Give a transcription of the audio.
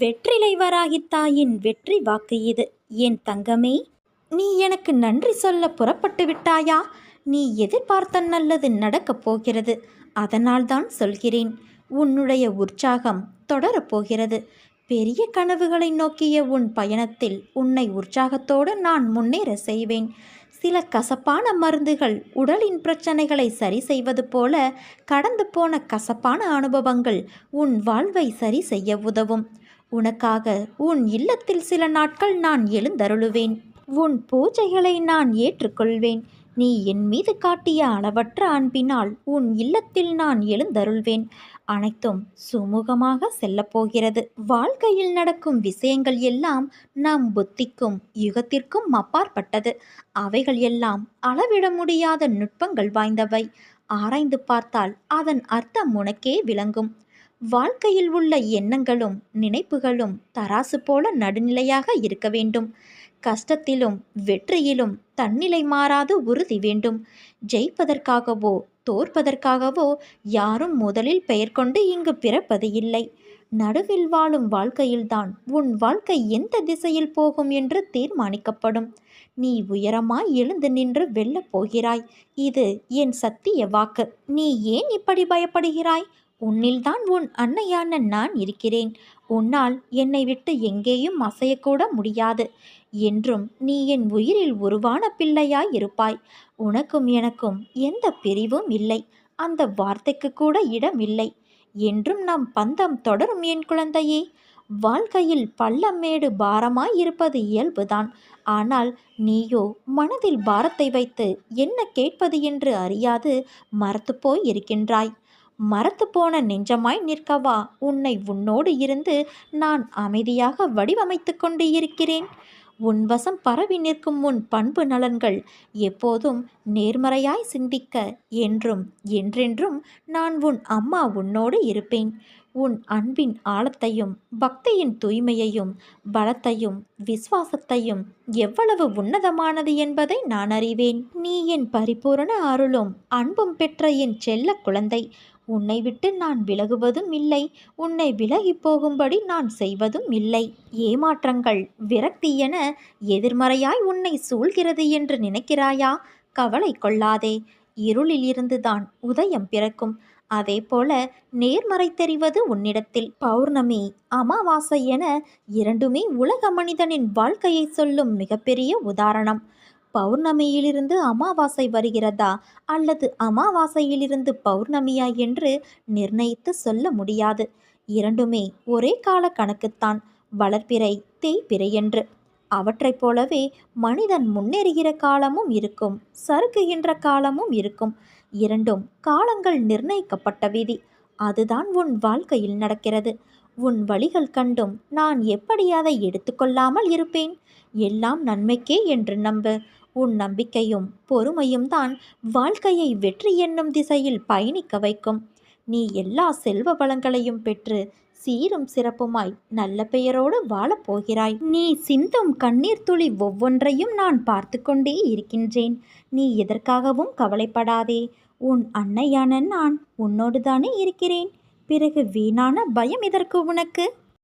வெற்றிலை வராகித் தாயின் வெற்றி வாக்கு இது. என் தங்கமே, நீ எனக்கு நன்றி சொல்ல புறப்பட்டு விட்டாயா? நீ எதிர்பார்த்த நல்லது நடக்கப் போகிறது. அதனால்தான் சொல்கிறேன். உன்னுடைய உற்சாகம் தொடரப்போகிறது. பெரிய கனவுகளை நோக்கிய உன் பயணத்தில் உன்னை உற்சாகத்தோடு நான் முன்னேற செய்வேன். சில கசப்பான மருந்துகள் உடலின் பிரச்சனைகளை சரி செய்வது போல கடந்து போன கசப்பான அனுபவங்கள் உன் வாழ்வை சரி செய்ய உதவும். உனக்காக உன் இல்லத்தில் சில நாட்கள் நான் எழுந்தருளுவேன். உன் பூஜைகளை நான் ஏற்றுக்கொள்வேன். நீ என் மீது காட்டிய அளவற்ற அன்பினால் உன் இல்லத்தில் நான் எழுந்தருள்வேன். அனைத்தும் சுமூகமாக செல்லப்போகிறது. வாழ்க்கையில் நடக்கும் விஷயங்கள் எல்லாம் நம் புத்திக்கும் யுகத்திற்கும் அப்பாற்பட்டது. அவைகள் எல்லாம் அளவிட முடியாத நுட்பங்கள் வாய்ந்தவை. ஆராய்ந்து பார்த்தால் அதன் அர்த்தம் உனக்கே விளங்கும். வாழ்க்கையில் உள்ள எண்ணங்களும் நினைப்புகளும் தராசு போல நடுநிலையாக இருக்க வேண்டும். கஷ்டத்திலும் வெற்றியிலும் தன்னிலை மாறாது உறுதி வேண்டும். ஜெயிப்பதற்காகவோ தோற்பதற்காகவோ யாரும் முதலில் பெயர் கொண்டு இங்கு பிறப்பது இல்லை. நடுவில் வாழும் வாழ்க்கையில்தான் உன் வாழ்க்கை எந்த திசையில் போகும் என்று தீர்மானிக்கப்படும். நீ உயரமாய் எழுந்து நின்று வெல்லப் போகிறாய். இது என் சத்திய வாக்கு. நீ ஏன் இப்படி பயப்படுகிறாய்? உன்னில்தான் உன் அன்னையான நான் இருக்கிறேன். உன்னால் என்னை விட்டு எங்கேயும் அசையக்கூட முடியாது. என்றும் நீ என் உயிரில் உருவான பிள்ளையாய் இருப்பாய். உனக்கும் எனக்கும் எந்த பிரிவும் இல்லை. அந்த வார்த்தைக்கு கூட இடம் இல்லை. என்றும் நம் பந்தம் தொடரும் என் குழந்தையே. வாழ்க்கையில் பள்ளமேடு பாரமாய் இருப்பது இயல்புதான். ஆனால் நீயோ மனதில் பாரத்தை வைத்து என்ன கேட்பது என்று அறியாது மரத்து போய் இருக்கின்றாய். மரத்து போன நெஞ்சமாய் நிற்கவா உன்னை உன்னோடு இருந்து நான் அமைதியாக வடிவமைத்து கொண்டு இருக்கிறேன். உன்வசம் பரவி நிற்கும் உன் பண்பு நலன்கள் எப்போதும் நேர்மறையாய் சிந்திக்க என்றும் என்றென்றும் நான் உன் அம்மா உன்னோடு இருப்பேன். உன் அன்பின் ஆழத்தையும் பக்தியின் தூய்மையையும் பலத்தையும் விசுவாசத்தையும் எவ்வளவு உன்னதமானது என்பதை நான் அறிவேன். நீ என் பரிபூரண அருளும் அன்பும் பெற்ற என் செல்ல குழந்தை. உன்னை விட்டு நான் விலகுவதும் இல்லை. உன்னை விலகி போகும்படி நான் செய்வதும் இல்லை. ஏமாற்றங்கள் விரக்தி என எதிர்மறையாய் உன்னை சூழ்கிறது என்று நினைக்கிறாயா? கவலை கொள்ளாதே. இருளில் இருந்துதான் உதயம் பிறக்கும். அதே போல நேர்மறை தெரிவது உன்னிடத்தில். பௌர்ணமி அமாவாசை என இரண்டுமே உலக மனிதனின் வாழ்க்கையை சொல்லும் மிகப்பெரிய உதாரணம். பௌர்ணமியிலிருந்து அமாவாசை வருகிறதா அல்லது அமாவாசையிலிருந்து பௌர்ணமியா என்று நிர்ணயித்து சொல்ல முடியாது. இரண்டுமே ஒரே கால கணக்குத்தான். வளர்பிறை தேய்பிறை என்று. அவற்றைப் போலவே மனிதன் முன்னேறுகிற காலமும் இருக்கும், சறுக்குகின்ற காலமும் இருக்கும். இரண்டும் காலங்கள் நிர்ணயிக்கப்பட்ட விதி. அதுதான் உன் வாழ்க்கையில் நடக்கிறது. உன் வழிகள் கண்டும் நான் எப்படி அதை எடுத்துக்கொள்ளாமல் இருப்பேன்? எல்லாம் நன்மைக்கே என்று நம்பு. உன் நம்பிக்கையும் பொறுமையும் தான் வாழ்க்கையை வெற்றி என்னும் திசையில் பயணிக்க வைக்கும். நீ எல்லா செல்வ வளங்களையும் பெற்று சீரும் சிறப்புமாய் நல்ல பெயரோடு வாழப்போகிறாய். நீ சிந்தும் கண்ணீர் துளி ஒவ்வொன்றையும் நான் பார்த்து கொண்டே இருக்கின்றேன். நீ எதற்காகவும் கவலைப்படாதே. உன் அன்னையான நான் உன்னோடு தானே இருக்கிறேன். பிறகு வீணான பயம் எதற்கு உனக்கு?